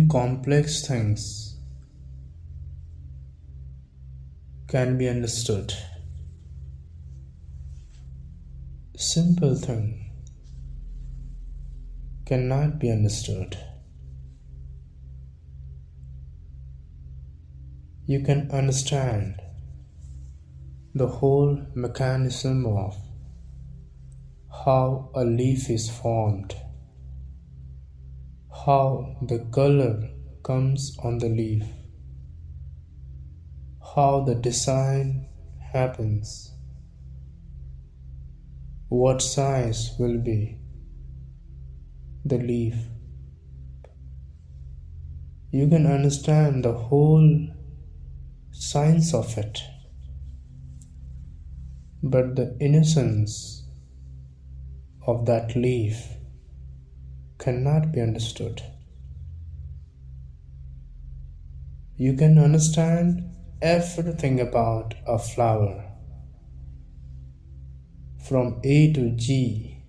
Only complex things can be understood. Simple thing cannot be understood. You can understand the whole mechanism of how a leaf is formed, how the color comes on the leaf, how the design happens, what size will be the leaf. You can understand the whole science of it, but the innocence of that leaf cannot be understood. You can understand everything about a flower from A to G.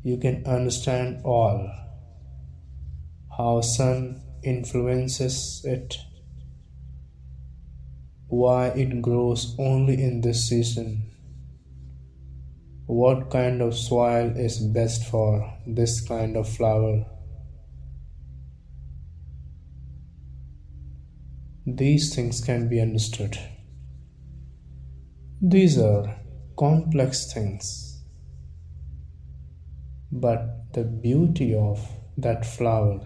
You can understand all, how sun influences it, why it grows only in this season, what kind of soil is best for this kind of flower. These things can be understood. These are complex things, but the beauty of that flower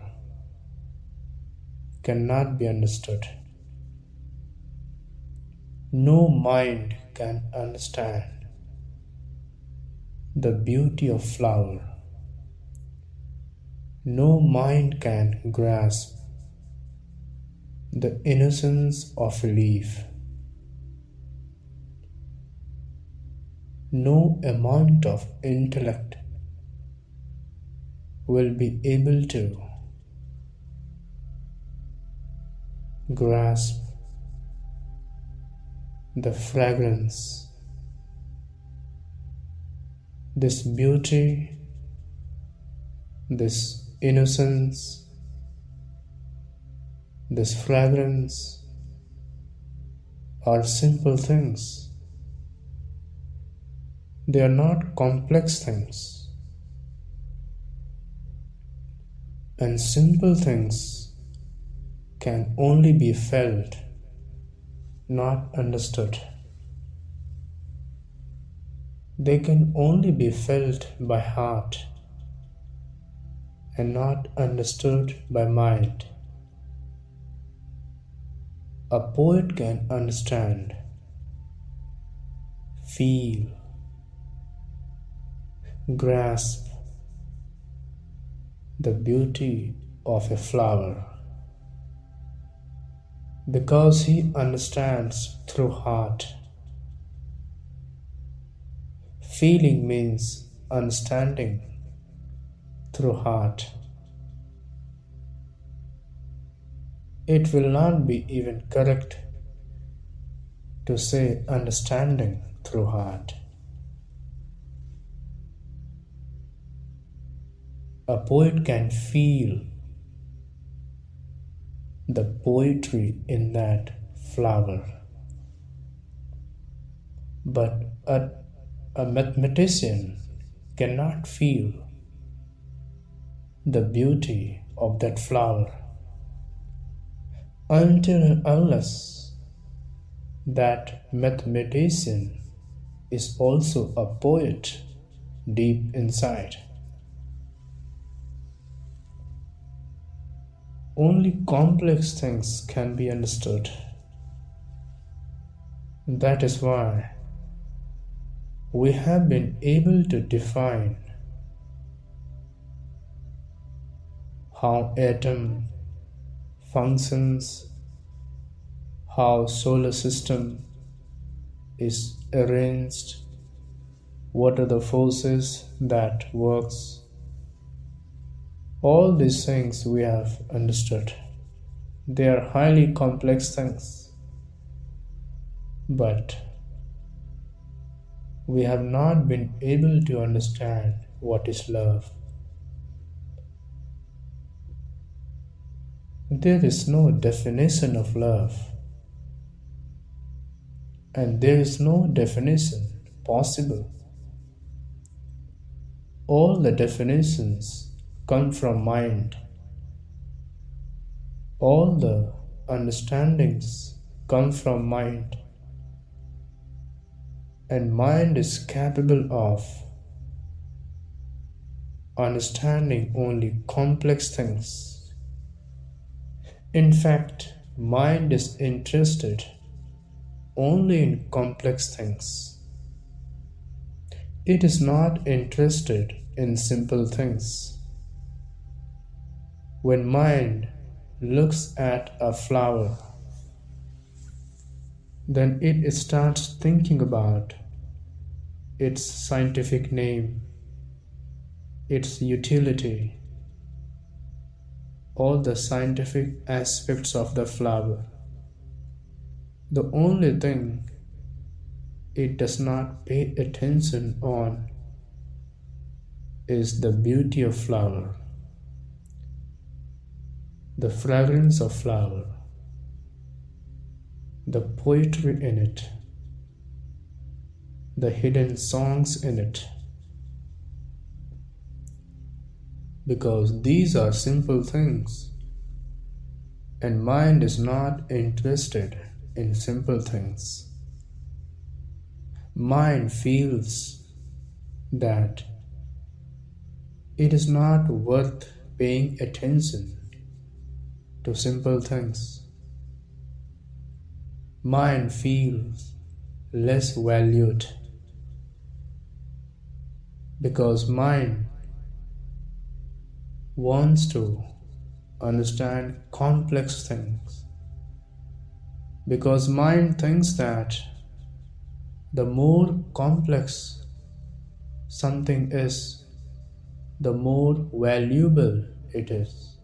cannot be understood. No mind can understand the beauty of flower. No mind can grasp the innocence of a leaf. No amount of intellect will be able to grasp the fragrance, this beauty, this innocence, this fragrance are simple things. They are not complex things. And simple things can only be felt, not understood. They can only be felt by heart and not understood by mind. A poet can understand, feel, grasp the beauty of a flower because he understands through heart. Feeling means understanding through heart. It will not be even correct to say understanding through heart. A poet can feel the poetry in that flower, but a mathematician cannot feel the beauty of that flower until and unless that mathematician is also a poet deep inside. Only complex things can be understood. That is why we have been able to define how atom functions, how solar system is arranged, what are the forces that works. All these things we have understood. They are highly complex things, but we have not been able to understand what is love. There is no definition of love, and there is no definition possible. All the definitions come from mind. All the understandings come from mind, and mind is capable of understanding only complex things. In fact, mind is interested only in complex things. It is not interested in simple things. When mind looks at a flower, then it starts thinking about its scientific name, its utility, all the scientific aspects of the flower. The only thing it does not pay attention on is the beauty of flower, the fragrance of flower, the poetry in it, the hidden songs in it. Because these are simple things, and mind is not interested in simple things. Mind feels that it is not worth paying attention to simple things. Mind feels less valued because mind wants to understand complex things. Because mind thinks that the more complex something is, the more valuable it is.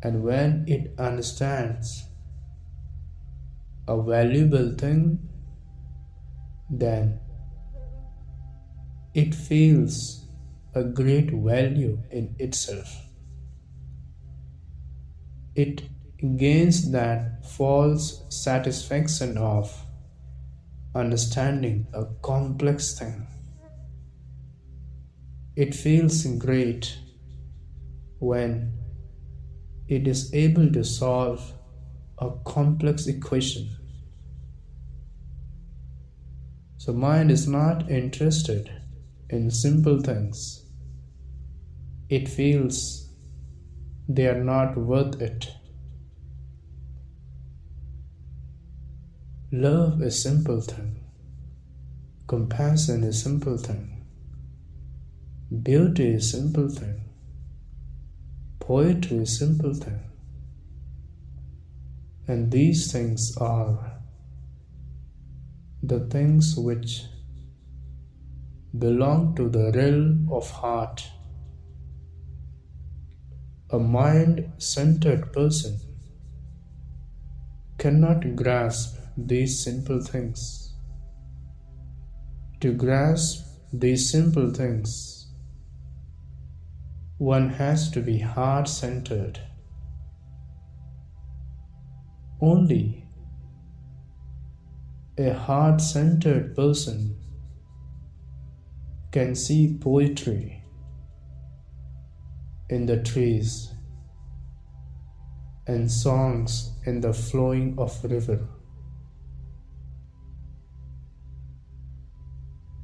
And when it understands a valuable thing, then it feels a great value in itself. It gains that false satisfaction of understanding a complex thing. It feels great when it is able to solve a complex equation. So mind is not interested in simple things. It feels they are not worth it. Love is simple thing. Compassion is simple thing. Beauty is simple thing. Poetry is simple thing. And these things are the things which belong to the realm of heart. A mind-centered person cannot grasp these simple things. To grasp these simple things, one has to be heart-centered. Only a heart-centered person can see poetry in the trees and songs in the flowing of river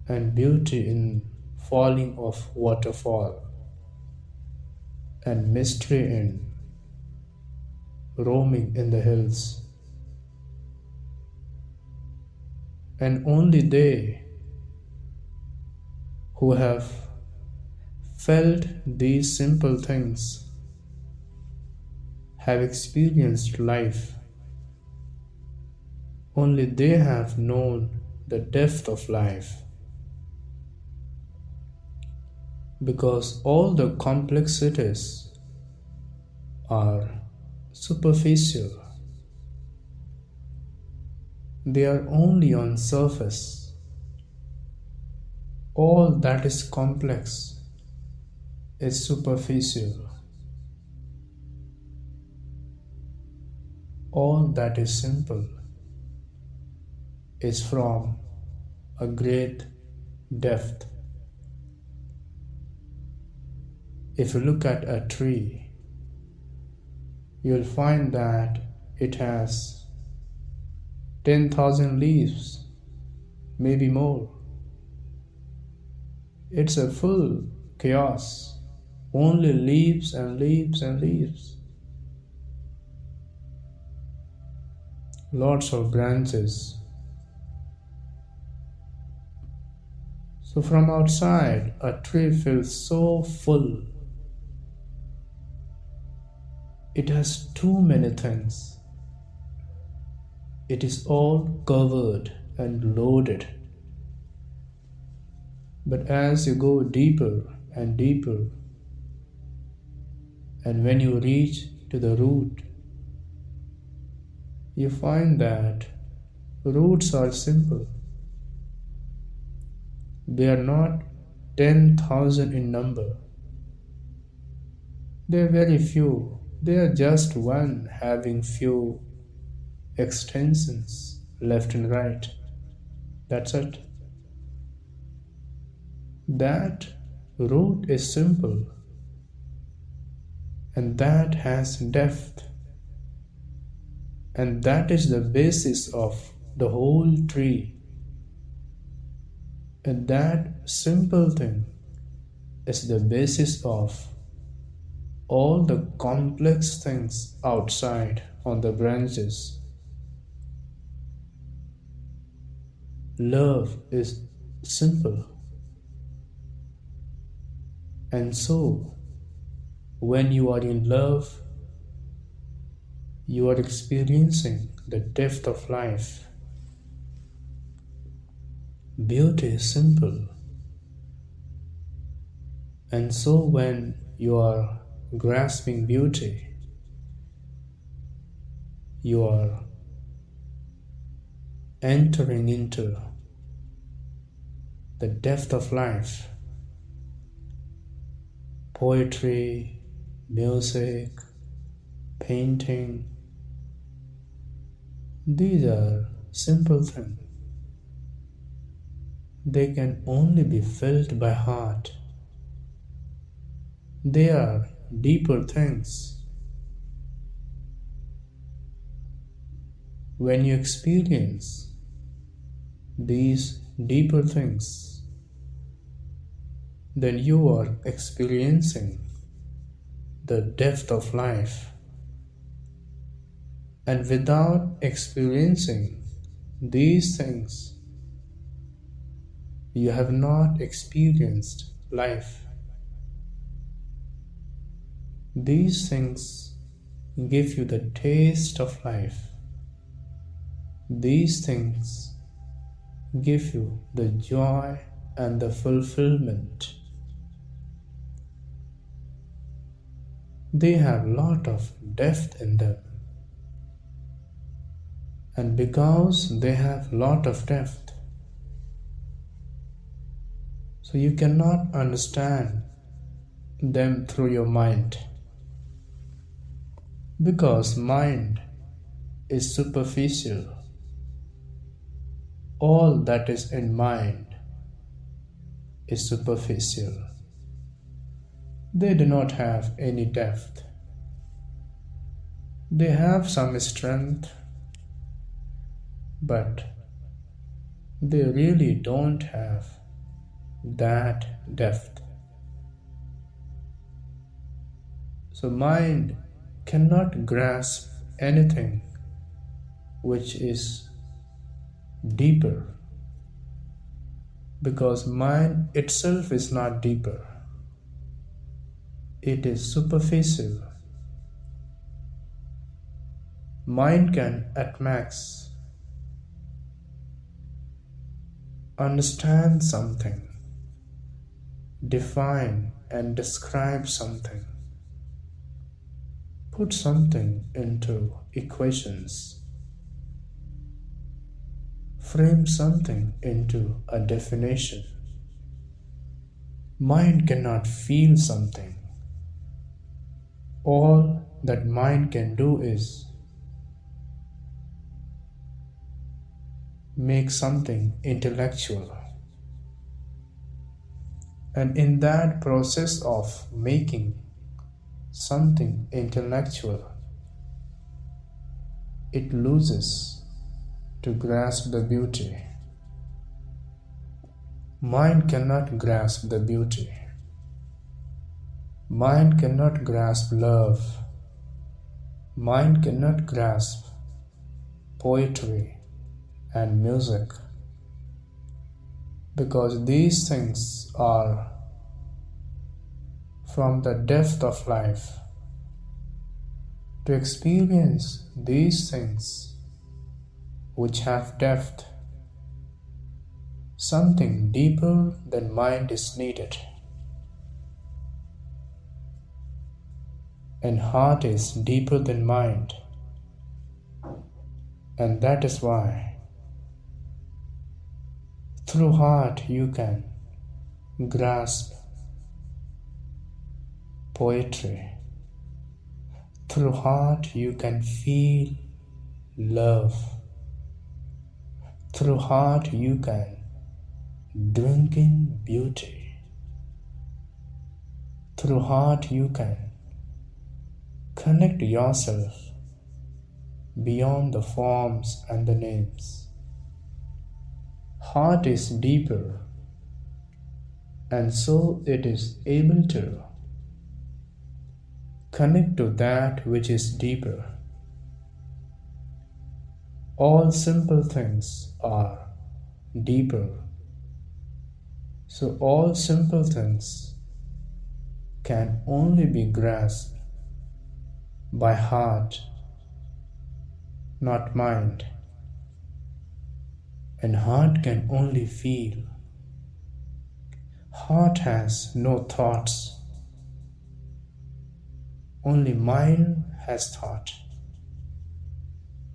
and beauty in falling of waterfall and mystery in roaming in the hills. And only they who have felt these simple things have experienced life. Only they have known the depth of life. Because all the complexities are superficial. They are only on surface. All that is complex is superficial. All that is simple is from a great depth. If you look at a tree, you'll find that it has 10,000 leaves, maybe more. It's a full chaos, only leaves and leaves and leaves. Lots of branches. So from outside, a tree feels so full. It has too many things. It is all covered and loaded. But as you go deeper and deeper, and when you reach to the root, you find that roots are simple. They are not 10,000 in number. They are very few. They are just one having few extensions left and right. That's it. That root is simple, and that has depth, and that is the basis of the whole tree. And that simple thing is the basis of all the complex things outside on the branches. Love is simple. And so, when you are in love, you are experiencing the depth of life. Beauty is simple. And so when you are grasping beauty, you are entering into the depth of life. Poetry, music, painting, these are simple things. They can only be felt by heart. They are deeper things. When you experience these deeper things, then you are experiencing the depth of life. And without experiencing these things, you have not experienced life. These things give you the taste of life. These things give you the joy and the fulfillment. They have a lot of depth in them. And because they have a lot of depth, so you cannot understand them through your mind. Because mind is superficial. All that is in mind is superficial. They do not have any depth. They have some strength, but they really don't have that depth. So mind cannot grasp anything which is deeper, because mind itself is not deeper. It is superficial. Mind can at max understand something, define and describe something, put something into equations, frame something into a definition. Mind cannot feel something. All that mind can do is make something intellectual. And in that process of making something intellectual, it loses to grasp the beauty. Mind cannot grasp the beauty. Mind cannot grasp love. Mind cannot grasp poetry and music, because these things are from the depth of life. To experience these things which have depth, something deeper than mind is needed. And heart is deeper than mind. And that is why through heart you can grasp poetry. Through heart you can feel love. Through heart you can drink in beauty. Through heart you can connect yourself beyond the forms and the names. Heart is deeper, and so it is able to connect to that which is deeper. All simple things are deeper. So all simple things can only be grasped by heart, not mind. And heart can only feel. Heart has no thoughts. Only mind has thought.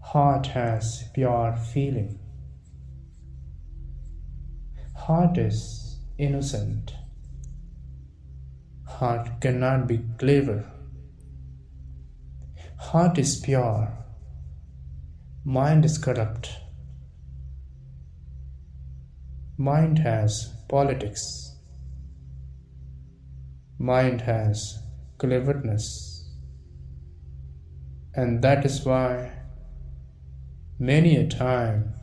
Heart has pure feeling. Heart is innocent. Heart cannot be clever. Heart is pure. Mind is corrupt. Mind has politics. Mind has cleverness. And that is why many a time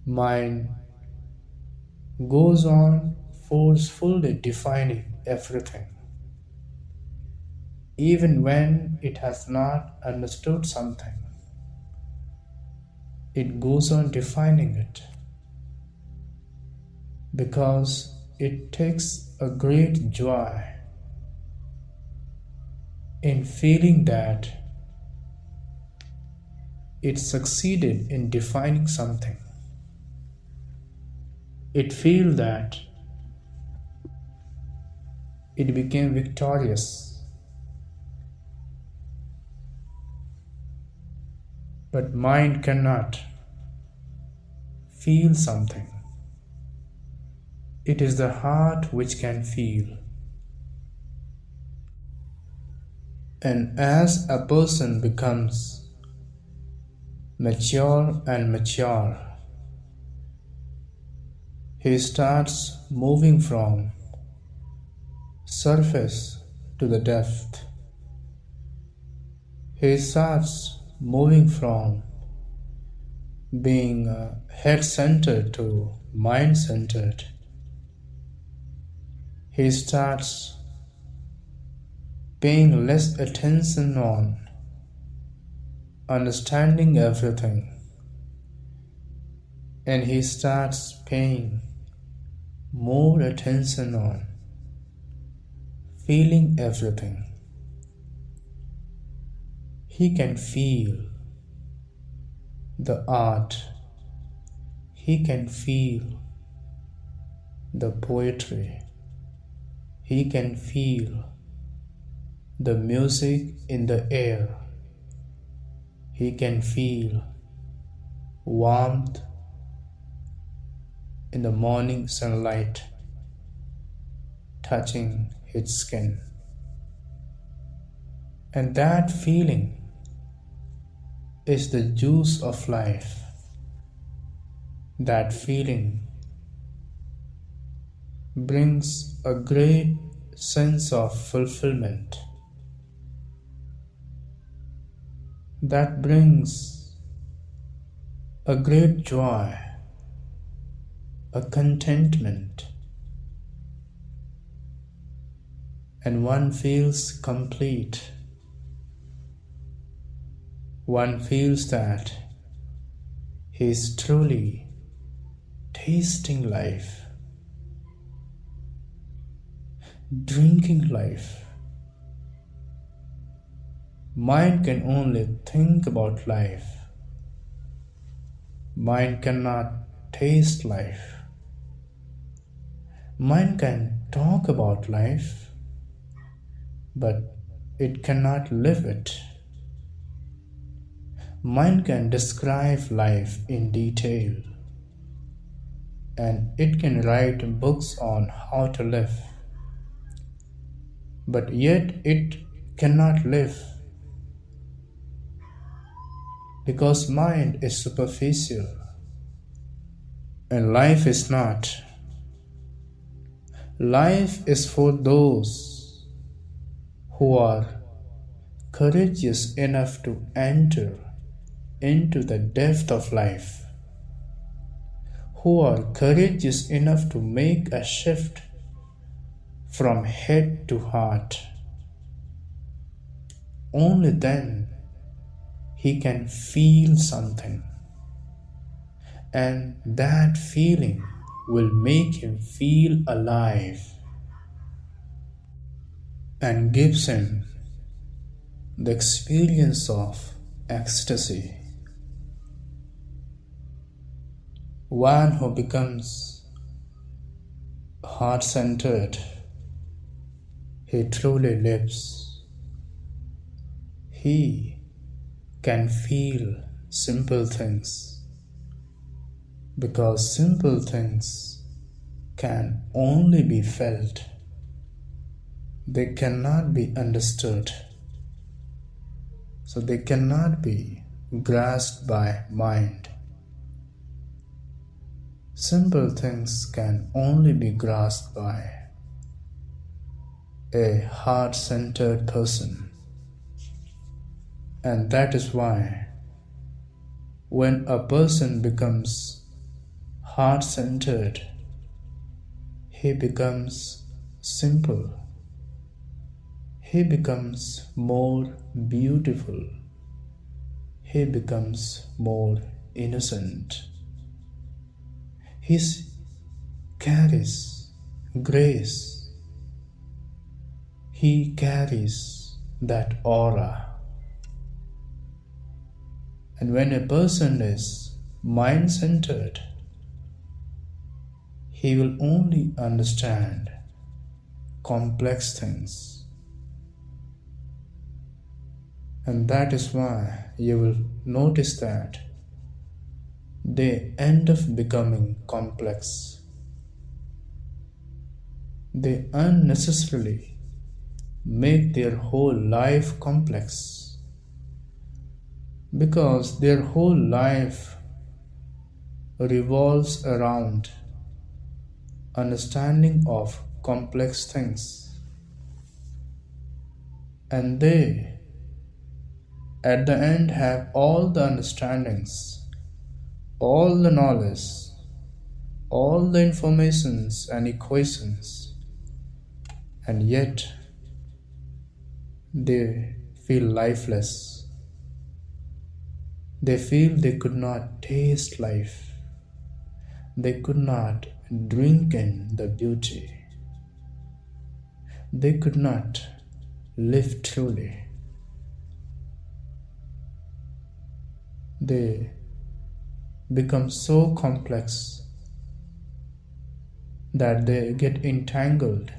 mind goes on forcefully defining everything, even when it has not understood something. It goes on defining it because it takes a great joy in feeling that it succeeded in defining something. It feels that it became victorious. But mind cannot feel something. It is the heart which can feel. And as a person becomes mature and mature, he starts moving from surface to the depth. He starts moving from being head-centered to mind-centered. He starts paying less attention on understanding everything, and he starts paying more attention on feeling everything. He can feel the art. He can feel the poetry. He can feel the music in the air. He can feel warmth in the morning sunlight touching his skin. And that feeling is the juice of life. That feeling brings a great sense of fulfillment. That brings a great joy, a contentment, and one feels complete. One feels that he is truly tasting life, drinking life. Mind can only think about life. Mind cannot taste life. Mind can talk about life, but it cannot live it. Mind can describe life in detail, and it can write books on how to live, but yet it cannot live because mind is superficial and life is not. Life is for those who are courageous enough to enter into the depth of life, who are courageous enough to make a shift from head to heart. Only then he can feel something, and that feeling will make him feel alive and gives him the experience of ecstasy. One who becomes heart-centered, he truly lives. He can feel simple things because simple things can only be felt. They cannot be understood, so they cannot be grasped by mind. Simple things can only be grasped by a heart-centered person. And that is why when a person becomes heart-centered, he becomes simple. He becomes more beautiful. He becomes more innocent. He carries grace. He carries that aura. And when a person is mind-centered, he will only understand complex things. And that is why you will notice that they end up becoming complex. They unnecessarily make their whole life complex because their whole life revolves around understanding of complex things, and they at the end have all the understandings, all the knowledge, all the informations and equations, and yet they feel lifeless. They feel they could not taste life. They could not drink in the beauty. They could not live truly. They become so complex that they get entangled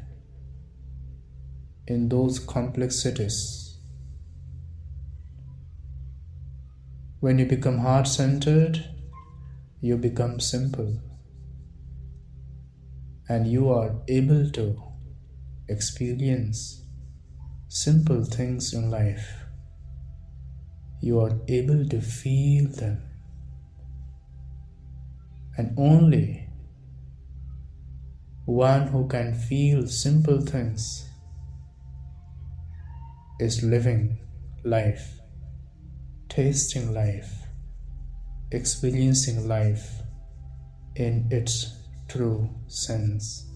in those complexities. When you become heart-centered, you become simple, and you are able to experience simple things in life. You are able to feel them, and only one who can feel simple things is living life, tasting life, experiencing life in its true sense.